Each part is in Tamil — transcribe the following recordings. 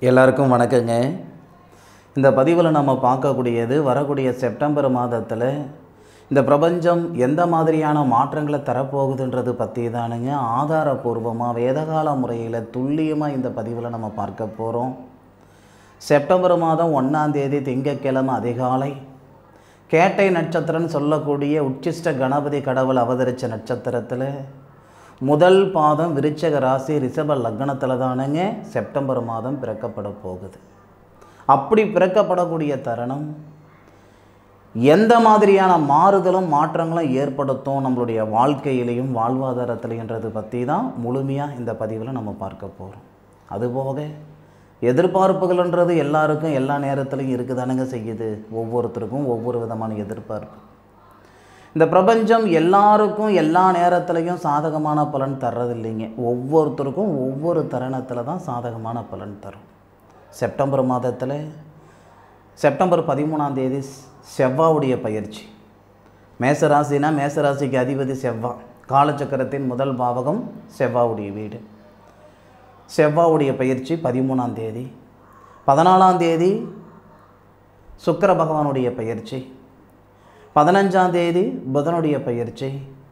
எல்லாருக்கும் வணக்கங்க. இந்த பதிவில் நம்ம பார்க்கக்கூடியது வரக்கூடிய செப்டம்பர் மாதத்தில் இந்த பிரபஞ்சம் எந்த மாதிரியான மாற்றங்களை தரப்போகுதுன்றது பற்றி தானுங்க ஆதாரபூர்வமாக வேதகால முறையில் துல்லியமாக இந்த பதிவில் நம்ம பார்க்க போகிறோம். செப்டம்பர் மாதம் 1ஆம் தேதி திங்கட்கிழமை அதிகாலை கேட்டை நட்சத்திரம்னு சொல்லக்கூடிய உச்சிஷ்ட கணபதி கடவுள் அவதரித்த நட்சத்திரத்தில் முதல் பாதம் விருச்சக ராசி ரிஷப லக்னத்தில் தானுங்க செப்டம்பர் மாதம் பிறக்கப்பட போகுது. அப்படி பிறக்கப்படக்கூடிய தருணம் எந்த மாதிரியான மாறுதலும் மாற்றங்களும் ஏற்படுத்தும் நம்மளுடைய வாழ்க்கையிலையும் வாழ்வாதாரத்திலைன்றது பற்றி தான் முழுமையாக இந்த பதிவில் நம்ம பார்க்க போகிறோம். அதுபோக எதிர்பார்ப்புகள்ன்றது எல்லாருக்கும் எல்லா நேரத்துலையும் இருக்குதானுங்க செய்யுது. ஒவ்வொருத்தருக்கும் ஒவ்வொரு விதமான எதிர்பார்ப்பு. இந்த பிரபஞ்சம் எல்லாருக்கும் எல்லா நேரத்துலையும் சாதகமான பலன் தர்றதில்லைங்க. ஒவ்வொருத்தருக்கும் ஒவ்வொரு தருணத்தில் தான் சாதகமான பலன் தரும். செப்டம்பர் மாதத்தில் செப்டம்பர் 13ஆம் தேதி செவ்வாவுடைய பயிற்சி. மேசராசினா மேசராசிக்கு அதிபதி செவ்வா. காலச்சக்கரத்தின் முதல் பாவகம் செவ்வாவுடைய வீடு. செவ்வாவுடைய பயிற்சி 13ஆம் தேதி. 14ஆம் தேதி சுக்கிர பகவானுடைய பயிற்சி. 15ஆம் தேதி புதனுடைய பயிற்சி.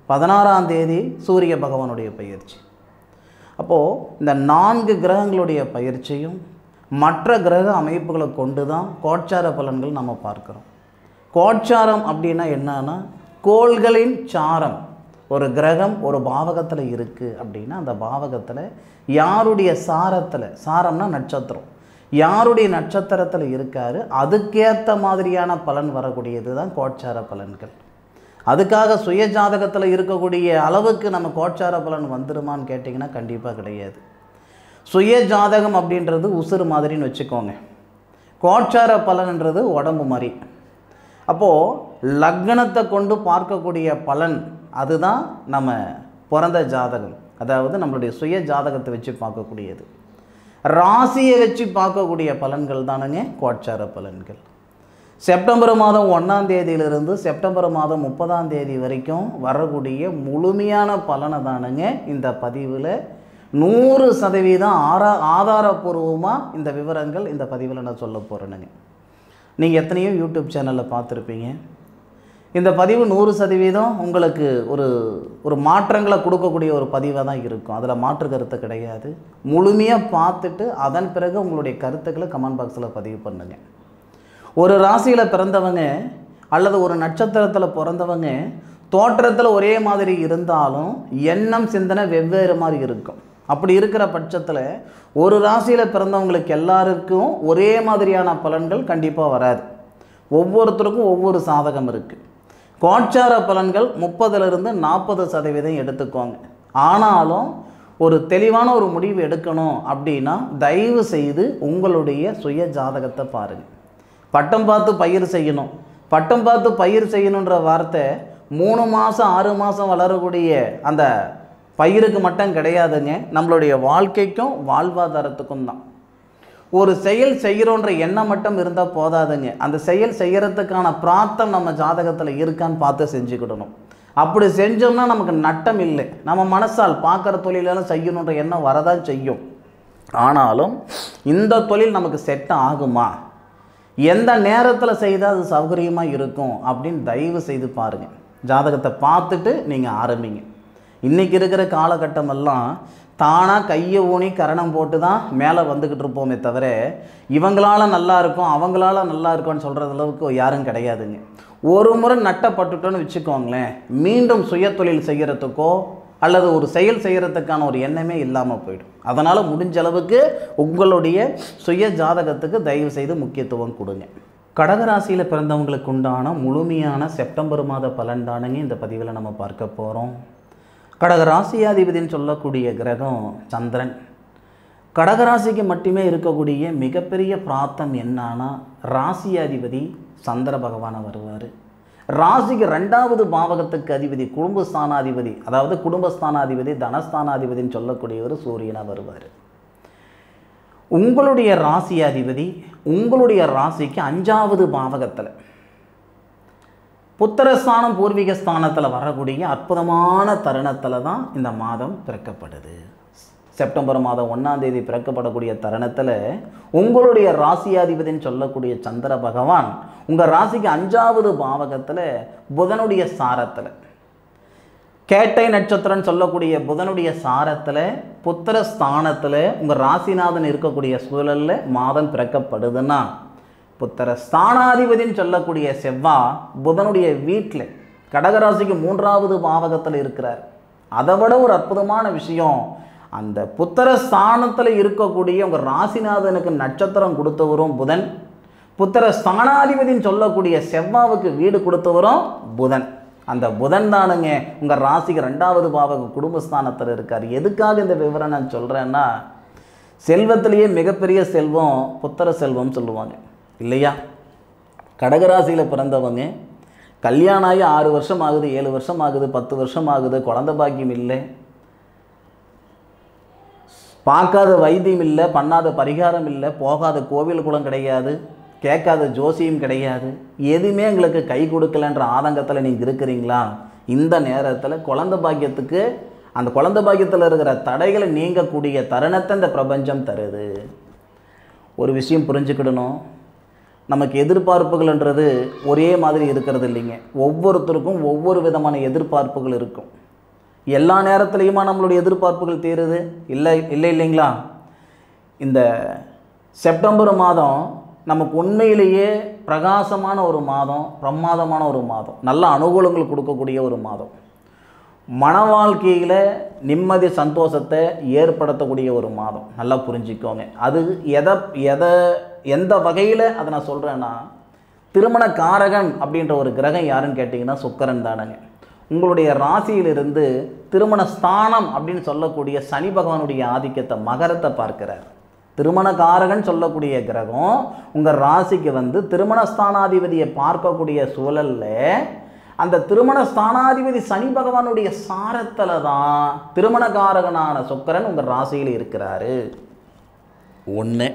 16ஆம் தேதி சூரிய பகவானுடைய பயிற்சி. அப்போது இந்த 4 கிரகங்களுடைய பயிற்சியும் மற்ற கிரக அமைப்புகளை கொண்டு தான் கோட்சார பலன்கள் நம்ம பார்க்குறோம். கோட்சாரம் அப்படின்னா என்னன்னா கோள்களின் சாரம். ஒரு கிரகம் ஒரு பாவகத்தில் இருக்குது அப்படின்னா அந்த பாவகத்தில் யாருடைய சாரத்தில், சாரம்னா நட்சத்திரம், யாருடைய நட்சத்திரத்தில் இருக்காரு அதுக்கேற்ற மாதிரியான பலன் வரக்கூடியது தான் கோட்சார பலன்கள். அதுக்காக சுய ஜாதகத்தில் இருக்கக்கூடிய அளவுக்கு நம்ம கோட்சார பலன் வந்துடுமான்னு கேட்டிங்கன்னா கண்டிப்பாக கிடையாது. சுய ஜாதகம் அப்படின்றது உசுறு மாதிரின்னு வச்சுக்கோங்க. கோட்சார பலன்ன்றது உடம்பு மாதிரி. அப்போது லக்னத்தை கொண்டு பார்க்கக்கூடிய பலன் அதுதான் நம்ம பிறந்த ஜாதகம், அதாவது நம்மளுடைய சுய ஜாதகத்தை வச்சு பார்க்கக்கூடியது. ராசியை வச்சு பார்க்கக்கூடிய பலன்கள் தானுங்க கோட்சார பலன்கள். செப்டம்பர் மாதம் 1ஆம் தேதியிலிருந்து செப்டம்பர் மாதம் 30ஆம் தேதி வரைக்கும் வரக்கூடிய முழுமையான பலனை தானுங்க இந்த பதிவில் 100% ஆதாரபூர்வமாக இந்த விவரங்கள் இந்த பதிவில் நான் சொல்ல போகிறேனுங்க. நீங்கள் எத்தனையோ யூடியூப் சேனலில் பார்த்துருப்பீங்க. இந்த பதிவு 100% உங்களுக்கு ஒரு மாற்றங்களை கொடுக்கக்கூடிய ஒரு பதிவாக தான் இருக்கும். அதில் மாற்று கருத்து கிடையாது. முழுமையாக பார்த்துட்டு அதன் பிறகு உங்களுடைய கருத்துக்களை கமெண்ட் பாக்ஸில் பதிவு பண்ணுங்கள். ஒரு ராசியில் பிறந்தவங்க அல்லது ஒரு நட்சத்திரத்தில் பிறந்தவங்க தோற்றத்தில் ஒரே மாதிரி இருந்தாலும் எண்ணம் சிந்தனை வெவ்வேறு மாதிரி இருக்கும். அப்படி இருக்கிற பட்சத்தில் ஒரு ராசியில் பிறந்தவங்களுக்கு எல்லாருக்கும் ஒரே மாதிரியான பலன்கள் கண்டிப்பாக வராது. ஒவ்வொருத்தருக்கும் ஒவ்வொரு சாதகம் இருக்குது. கோட்சார பலன்கள் 30% 40% எடுத்துக்கோங்க. ஆனாலும் ஒரு தெளிவான ஒரு முடிவு எடுக்கணும் அப்படின்னா தயவு செய்து உங்களுடைய சுய ஜாதகத்தை பாருங்கள். பட்டம் பார்த்து பயிர் செய்யணும், பட்டம் பார்த்து பயிர் செய்யணுன்ற வார்த்தை 3 மாதம் 6 மாதம் வளரக்கூடிய அந்த பயிருக்கு மட்டும் கிடையாதுங்க, நம்மளுடைய வாழ்க்கைக்கும் வாழ்வாதாரத்துக்கும் தான். ஒரு செயல் செய்கிறோன்ற எண்ணம் மட்டும் இருந்தால் போதாதுங்க, அந்த செயல் செய்கிறதுக்கான பிரார்த்தம் நம்ம ஜாதகத்தில் இருக்கான்னு பார்த்து செஞ்சுக்கிடணும். அப்படி செஞ்சோம்னா நமக்கு நட்டம் இல்லை. நம்ம மனசால் பார்க்குற தொழிலெல்லாம் செய்யணுன்ற எண்ணம் வரதான் செய்யும். ஆனாலும் இந்த தொழில் நமக்கு செட் ஆகுமா, எந்த நேரத்தில் செய்தால் அது சௌகரியமாக இருக்கும் அப்படின்னு தயவு செய்து பாருங்கள். ஜாதகத்தை பார்த்துட்டு நீங்கள் ஆரம்பிங்க. இன்றைக்கி இருக்கிற காலகட்டமெல்லாம் தானாக கையை ஊனி கரணம் போட்டு தான் மேலே வந்துக்கிட்டு இருப்போமே தவிர இவங்களால நல்லா இருக்கும் அவங்களால நல்லா இருக்கும்னு சொல்கிற அளவுக்கு யாரும் கிடையாதுங்க. ஒரு முறை நட்டப்பட்டுட்டோன்னு வச்சுக்கோங்களேன், மீண்டும் சுய தொழில் செய்கிறதுக்கோ அல்லது ஒரு செயல் செய்கிறதுக்கான ஒரு எண்ணமே இல்லாமல் போயிடும். அதனால் முடிஞ்ச அளவுக்கு உங்களுடைய சுய ஜாதகத்துக்கு தயவு செய்து முக்கியத்துவம் கொடுங்க. கடகராசியில் பிறந்தவங்களுக்கு உண்டான முழுமையான செப்டம்பர் மாத பலன் தானுங்க இந்த பதிவில் நம்ம பார்க்க போகிறோம். கடகராசியாதிபதினு சொல்லக்கூடிய கிரகம் சந்திரன். கடகராசிக்கு மட்டுமே இருக்கக்கூடிய மிகப்பெரிய பிரார்த்தம் என்னன்னா ராசியாதிபதி சந்திர பகவானை வருவார். ராசிக்கு 2வது பாவகத்துக்கு அதிபதி குடும்பஸ்தானாதிபதி, அதாவது குடும்பஸ்தானாதிபதி தனஸ்தானாதிபதினு சொல்லக்கூடியவர் சூரியனாக வருவார். உங்களுடைய ராசியாதிபதி உங்களுடைய ராசிக்கு 5வது பாவகத்தில் புத்திரஸ்தானம் பூர்வீக ஸ்தானத்தில் வரக்கூடிய அற்புதமான தருணத்தில் தான் இந்த மாதம் பிறக்கப்படுது. செப்டம்பர் மாதம் 1ஆம் தேதி பிறக்கப்படக்கூடிய தருணத்தில் உங்களுடைய ராசியாதிபதின்னு சொல்லக்கூடிய சந்திர பகவான் உங்கள் ராசிக்கு 5வது பாவகத்தில் புதனுடைய சாரத்தில், கேட்டை நட்சத்திரம்னு சொல்லக்கூடிய புதனுடைய சாரத்தில் புத்திர ஸ்தானத்தில் உங்கள் ராசிநாதன் இருக்கக்கூடிய சூழலில் மாதம் பிறக்கப்படுதுன்னா, புத்திர ஸ்தானாதிபதின்னு சொல்லக்கூடிய செவ்வாய் புதனுடைய வீட்டில் கடகராசிக்கு 3வது பாவகத்தில் இருக்கிறார். அதை விட ஒரு அற்புதமான விஷயம், அந்த புத்திர ஸ்தானத்தில் இருக்கக்கூடிய உங்கள் ராசிநாதனுக்கு நட்சத்திரம் கொடுத்தவரும் புதன், புத்திர ஸ்தானாதிபதின்னு சொல்லக்கூடிய செவ்வாவுக்கு வீடு கொடுத்தவரும் புதன். அந்த புதன் தானுங்க உங்கள் ராசிக்கு 2வது பாவக குடும்பஸ்தானத்தில் இருக்கார். எதுக்காக இந்த விவரம் நான் சொல்கிறேன்னா, செல்வத்திலேயே மிகப்பெரிய செல்வம் புத்திர செல்வம் சொல்லுவாங்க இல்லையா? கடகராசியில் பிறந்தவங்க கல்யாணம் ஆகி 6 வருஷம் ஆகுது, 7 வருஷம் ஆகுது, 10 வருஷம் ஆகுது, குழந்தை பாக்கியம் இல்லை, பார்க்காத வைத்தியம் இல்லை, பண்ணாத பரிகாரம் இல்லை, போகாத கோவில் குளம் கிடையாது, கேட்காத ஜோசியம் கிடையாது, எதுவுமே எங்களுக்கு கை கொடுக்கலன்ற ஆதங்கத்தில் நீங்கள் இருக்கிறீங்களா? இந்த நேரத்தில் குழந்தை பாக்கியத்துக்கு, அந்த குழந்தை பாக்கியத்தில் இருக்கிற தடைகளை நீங்கக்கூடிய தருணத்தை இந்த பிரபஞ்சம் தருது. ஒரு விஷயம் புரிஞ்சுக்கிடணும், நமக்கு எதிர்பார்ப்புகள்ன்றது ஒரே மாதிரி இருக்கிறது இல்லைங்க. ஒவ்வொருத்தருக்கும் ஒவ்வொரு விதமான எதிர்பார்ப்புகள் இருக்கும். எல்லா நேரத்துலையுமா நம்மளுடைய எதிர்பார்ப்புகள் தீருது? இல்லைங்களா? இந்த செப்டம்பர் மாதம் நமக்கு உண்மையிலேயே பிரகாசமான ஒரு மாதம், பிரமாதமான ஒரு மாதம், நல்ல அனுகூலங்கள் கொடுக்கக்கூடிய ஒரு மாதம், மன வாழ்க்கையில் நிம்மதி சந்தோஷத்தை ஏற்படுத்தக்கூடிய ஒரு மாதம். நல்லா புரிஞ்சுக்கோங்க. அது எந்த வகையில் அதை நான் சொல்கிறேன்னா, திருமண காரகன் அப்படின்ற ஒரு கிரகம் யாருன்னு கேட்டிங்கன்னா சுக்கிரன் தானுங்க. உங்களுடைய ராசியிலிருந்து திருமண ஸ்தானம் அப்படின்னு சொல்லக்கூடிய சனி பகவானுடைய ஆதிக்கத்தை, மகரத்தை பார்க்கிறார். திருமண காரகன் சொல்லக்கூடிய கிரகம் உங்கள் ராசிக்கு வந்து திருமண ஸ்தானாதிபதியை பார்க்கக்கூடிய சூழலில், அந்த திருமண ஸ்தானாதிபதி சனி பகவானுடைய சாரத்தில் தான் திருமணகாரகனான சுக்கிரன் உங்கள் ராசியில் இருக்கிறாரு. ஒன்று,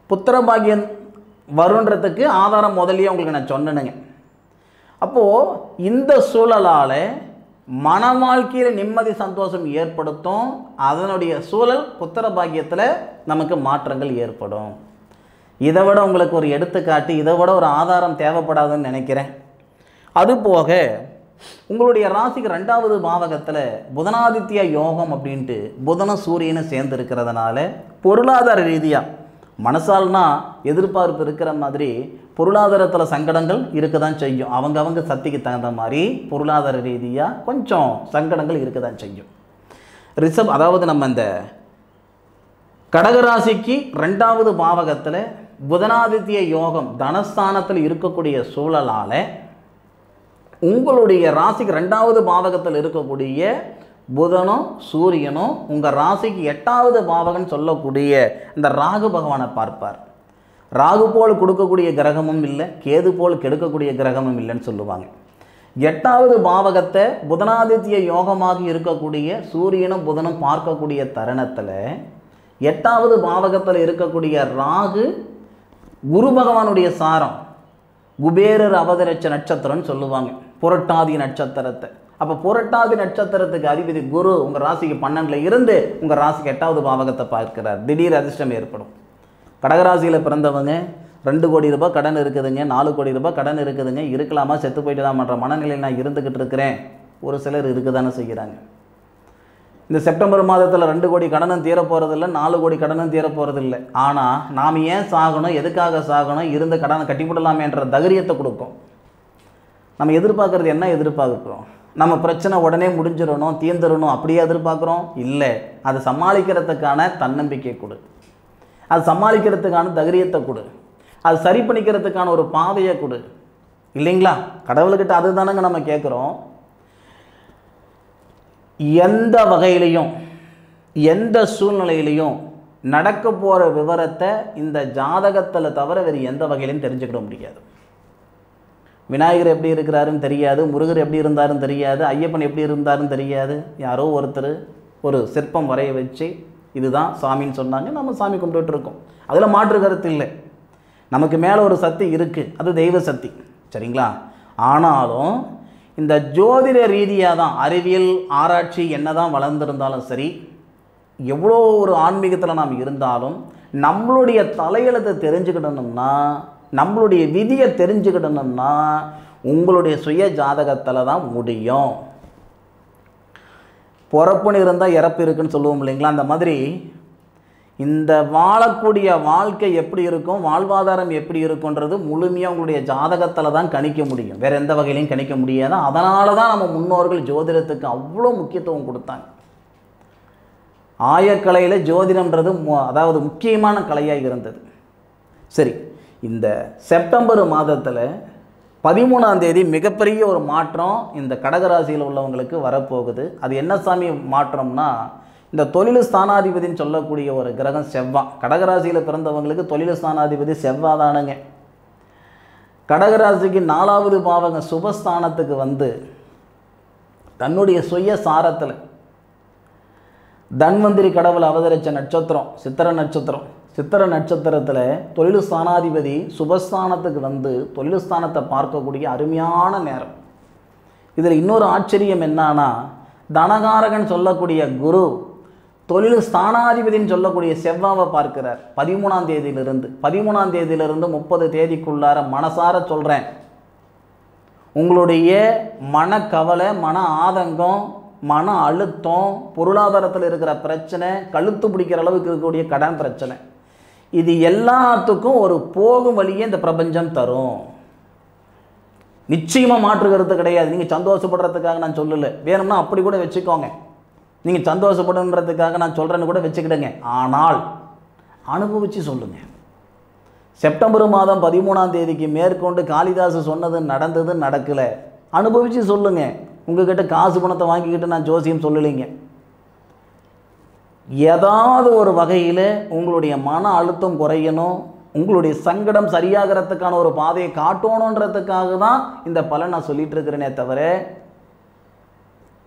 புத்திர பாக்கியம் வருன்றதுக்கு ஆதாரம் முதலியே உங்களுக்கு நான் சொன்னேனுங்க. அப்போது இந்த சூழலால் மன வாழ்க்கையில் நிம்மதி சந்தோஷம் ஏற்படுத்தும். அதனுடைய சூழல் புத்திர பாக்கியத்தில் நமக்கு மாற்றங்கள் ஏற்படும். இதை விட உங்களுக்கு ஒரு எடுத்துக்காட்டு, இதை விட ஒரு ஆதாரம் தேவைப்படாதுன்னு நினைக்கிறேன். அதுபோக உங்களுடைய ராசிக்கு 2வது பாவகத்தில் புதனாதித்ய யோகம் அப்படின்ட்டு புதனும் சூரியனும் சேர்ந்து இருக்கிறதுனால பொருளாதார ரீதியாக மனசால்னா எதிர்பார்ப்பு இருக்கிற மாதிரி பொருளாதாரத்தில் சங்கடங்கள் இருக்க தான் செய்யும். அவங்க சக்திக்கு தகுந்த மாதிரி பொருளாதார ரீதியாக கொஞ்சம் சங்கடங்கள் இருக்க தான் செய்யும். அதாவது நம்ம இந்த கடகராசிக்கு 2வது பாவகத்தில் புதனாதித்ய யோகம் தனஸ்தானத்தில் இருக்கக்கூடிய சூழலால் உங்களுடைய ராசிக்கு 2வது பாவகத்தில் இருக்கக்கூடிய புதனும் சூரியனும் உங்கள் ராசிக்கு 8வது பாவகன்னு சொல்லக்கூடிய இந்த ராகு பகவானை பார்ப்பார். ராகு போல் கொடுக்கக்கூடிய கிரகமும் இல்லை, கேது போல் கெடுக்கக்கூடிய கிரகமும் இல்லைன்னு சொல்லுவாங்க. 8வது பாவகத்தை புதனாதித்ய யோகமாக இருக்கக்கூடிய சூரியனும் புதனும் பார்க்கக்கூடிய தருணத்தில் 8வது பாவகத்தில் இருக்கக்கூடிய ராகு குரு பகவானுடைய சாரம், குபேரர் அவதரிச்ச நட்சத்திரம்னு சொல்லுவாங்க புரட்டாதி நட்சத்திரத்தை. அப்போ புரட்டாதி நட்சத்திரத்துக்கு அதிபதி குரு உங்கள் ராசிக்கு 12ல் இருந்து உங்கள் ராசிக்கு 8வது பாவகத்தை பார்க்கிறார். திடீர் அதிர்ஷ்டம் ஏற்படும். கடகராசியில் பிறந்தவங்க 2 கோடி ரூபாய் கடன் இருக்குதுங்க, 4 கோடி ரூபாய் கடன் இருக்குதுங்க, இருக்கலாமா செத்து போயிட்டுலாமன்ற மனநிலையில் நான் இருந்துக்கிட்டு இருக்கிறேன். ஒரு சிலர் இருக்க தானே செய்கிறாங்க. இந்த செப்டம்பர் மாதத்தில் 2 கோடி கடனும் தீர போகிறதில்ல, 4 கோடி கடனும் தீர போகிறதில்லை. ஆனால் நாம் ஏன் சாகணும், எதுக்காக சாகணும், இருந்த கடனை கட்டிவிடலாமேன்ற தைரியத்தை கொடுக்கும். நம்ம எதிர்பார்க்குறது என்ன எதிர்பார்க்குறோம்? நம்ம பிரச்சனை உடனே முடிஞ்சிடணும், தீர்ந்துடணும் அப்படியே எதிர்பார்க்குறோம்? இல்லை, அதை சமாளிக்கிறதுக்கான தன்னம்பிக்கை கொடு, அது சமாளிக்கிறதுக்கான தைரியத்தை கொடு, அது சரி பண்ணிக்கிறதுக்கான ஒரு பாதையை கொடு. இல்லைங்களா? கடவுள்கிட்ட அது தானங்க நம்ம கேட்குறோம். எந்த வகையிலையும் எந்த சூழ்நிலையிலையும் நடக்க போகிற விவரத்தை இந்த ஜாதகத்தில் தவிர வேறு எந்த வகையிலையும் தெரிஞ்சுக்கிட முடியாது. விநாயகர் எப்படி இருக்கிறாருன்னு தெரியாது, முருகர் எப்படி இருந்தாருன்னு தெரியாது, ஐயப்பன் எப்படி இருந்தாருன்னு தெரியாது. யாரோ ஒருத்தர் ஒரு சிற்பம் வரைய வச்சு இதுதான் சாமின்னு சொன்னாங்க, நம்ம சாமி கும்பிட்டுட்டு இருக்கோம். அதில் மாற்று கருத்து இல்லை. நமக்கு மேலே ஒரு சக்தி இருக்குது, அது தெய்வ சக்தி. சரிங்களா? ஆனாலும் இந்த ஜோதிட ரீதியாக தான் அறிவியல் ஆராய்ச்சி என்ன தான் வளர்ந்துருந்தாலும் சரி, எவ்வளோ ஒரு ஆன்மீகத்தில் நாம் இருந்தாலும் நம்மளுடைய தலையெழுத்தை தெரிஞ்சுக்கிடணும்னா, நம்மளுடைய விதியை தெரிஞ்சுக்கிடணும்னா உங்களுடைய சுய ஜாதகத்தில் தான் முடியும். பிறப்புன்னு இருந்தால் இறப்பு இருக்குன்னு சொல்லுவோம் இல்லைங்களா, அந்த மாதிரி இந்த வாழக்கூடிய வாழ்க்கை எப்படி இருக்கும், வாழ்வாதாரம் எப்படி இருக்குன்றது முழுமையாக உங்களுடைய ஜாதகத்தில் தான் கணிக்க முடியும். வேறு எந்த வகையிலையும் கணிக்க முடியாது. அதனால தான் நம்ம முன்னோர்கள் ஜோதிடத்துக்கு அவ்வளோ முக்கியத்துவம் கொடுத்தாங்க. ஆயக்கலையில் ஜோதிடம்ன்றது அதாவது முக்கியமான கலையாக இருந்தது. சரி, இந்த செப்டம்பர் மாதத்தில் 13ஆம் தேதி மிகப்பெரிய ஒரு மாற்றம் இந்த கடகராசியில் உள்ளவங்களுக்கு வரப்போகுது. அது என்ன சாமி மாற்றம்னா, இந்த தொழில் ஸ்தானாதிபதினு சொல்லக்கூடிய ஒரு கிரகம் செவ்வாய். கடகராசியில் பிறந்தவங்களுக்கு தொழில் ஸ்தானாதிபதி செவ்வாய் தானுங்க. கடகராசிக்கு 4வது பாவக சுபஸ்தானத்துக்கு வந்து தன்னுடைய சுய சாரத்தில் தன்வந்திரி கடவுள் அவதரித்த நட்சத்திரம் சித்திர நட்சத்திரம். சித்திர நட்சத்திரத்தில் தொழில் ஸ்தானாதிபதி சுபஸ்தானத்துக்கு வந்து தொழில் ஸ்தானத்தை பார்க்கக்கூடிய அருமையான நேரம். இதில் இன்னொரு ஆச்சரியம் என்னன்னா, தனகாரகன் சொல்லக்கூடிய குரு தொழில் ஸ்தானாதிபதினு சொல்லக்கூடிய செவ்வாவை பார்க்கிறார் 13ஆம் தேதியிலிருந்து. 13ஆம் தேதியிலிருந்து 30 தேதிக்குள்ளார மனசார சொல்கிறேன், உங்களுடைய மனக்கவலை, மன ஆதங்கம், மன அழுத்தம், பொருளாதாரத்தில் இருக்கிற பிரச்சனை, கழுத்து பிடிக்கிற அளவுக்கு இருக்கக்கூடிய கடன் பிரச்சனை, இது எல்லாத்துக்கும் ஒரு போகும் வழியே இந்த பிரபஞ்சம் தரும். நிச்சயமாக மாற்றுகிறது கிடையாது. நீங்கள் சந்தோஷப்படுறதுக்காக நான் சொல்லலை, வேணும்னா அப்படி கூட வச்சுக்கோங்க. நீங்கள் சந்தோஷப்படுன்றதுக்காக நான் சொல்கிறேன்னு கூட வச்சுக்கிடுங்க. ஆனால் அனுபவித்து சொல்லுங்கள். செப்டம்பர் மாதம் 13ஆம் தேதிக்கு மேற்கொண்டு காளிதாசு சொன்னது நடந்தது நடக்கலை, அனுபவித்து சொல்லுங்கள். உங்கள்கிட்ட காசு பணத்தை வாங்கிக்கிட்டு நான் ஜோசியம் சொல்லலைங்க. ஏதாவது ஒரு வகையில் உங்களுடைய மன அழுத்தம் குறையணும், உங்களுடைய சங்கடம் சரியாகிறதுக்கான ஒரு பாதையை காட்டணுன்றதுக்காக தான் இந்த பலன் நான் சொல்லிட்டு இருக்கிறேனே தவிர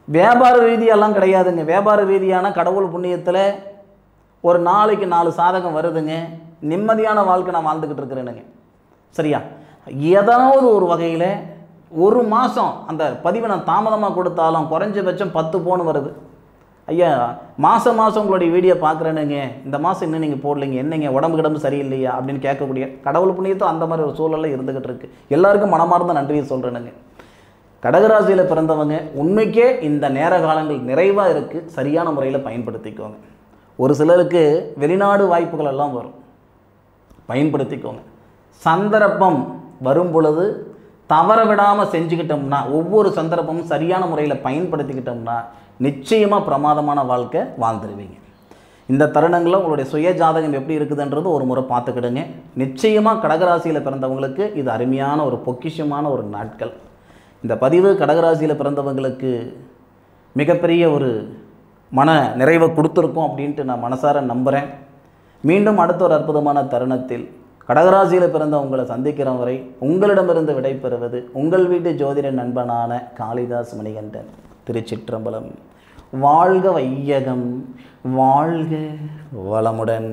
வியாபார ரீதியெல்லாம் கிடையாதுங்க. வியாபார ரீதியான கடவுள் புண்ணியத்தில் ஒரு நாளைக்கு 4 சாதகம் வருதுங்க, நிம்மதியான வாழ்க்கை நான் வாழ்ந்துக்கிட்டு இருக்கிறேனுங்க. சரியா? ஏதாவது ஒரு வகையில் ஒரு மாதம் அந்த பதிவை நான் தாமதமாக கொடுத்தாலும் குறைஞ்சபட்சம் 10 போன் வருது. ஐயா, மாதம் உங்களுடைய வீடியோ பார்க்குறேனுங்க, இந்த மாதம் இன்னும் நீங்கள் போடலைங்க, என்னங்க உடம்பு கிடம்பு சரியில்லையா அப்படின்னு கேட்கக்கூடிய கடவுள் புண்ணியத்தும் அந்த மாதிரி ஒரு சூழலில் இருந்துக்கிட்டு இருக்குது. எல்லாருக்கும் மனமார்ந்த நன்றியை சொல்கிறேனுங்க. கடகராசியில் பிறந்தவங்க உண்மைக்கே இந்த நேர காலங்கள் நிறைவாக இருக்குது, சரியான முறையில் பயன்படுத்திக்கோங்க. ஒரு சிலருக்கு வெளிநாடு வாய்ப்புகள் எல்லாம் வரும், பயன்படுத்திக்கோங்க. சந்தர்ப்பம் வரும் பொழுது தவற விடாமல் செஞ்சுக்கிட்டோம்னா, ஒவ்வொரு சந்தர்ப்பமும் சரியான முறையில் பயன்படுத்திக்கிட்டோம்னா நிச்சயமாக பிரமாதமான வாழ்க்கை வாழ்ந்துருவீங்க. இந்த தருணங்களில் உங்களுடைய சுய ஜாதகம் எப்படி இருக்குதுன்றது ஒரு முறை பார்த்துக்கிடுங்க. நிச்சயமாக கடகராசியில் பிறந்தவங்களுக்கு இது அருமையான ஒரு பொக்கிஷமான ஒரு நாட்கள். இந்த பதிவு கடகராசியில் பிறந்தவங்களுக்கு மிகப்பெரிய ஒரு மன நிறைவை கொடுத்துருக்கோம் அப்படின்ட்டு நான் மனசார நம்புகிறேன். மீண்டும் அடுத்த ஒரு அற்புதமான தருணத்தில் கடகராசியில் பிறந்த உங்களை சந்திக்கிற வரை உங்களிடமிருந்து விடைபெறுவது உங்கள் வீட்டு ஜோதிட நண்பனான காளிதாஸ் மணிகண்டன். திருச்சிற்றம்பலம். வாழ்க வையகம், வாழ்க வளமுடன்.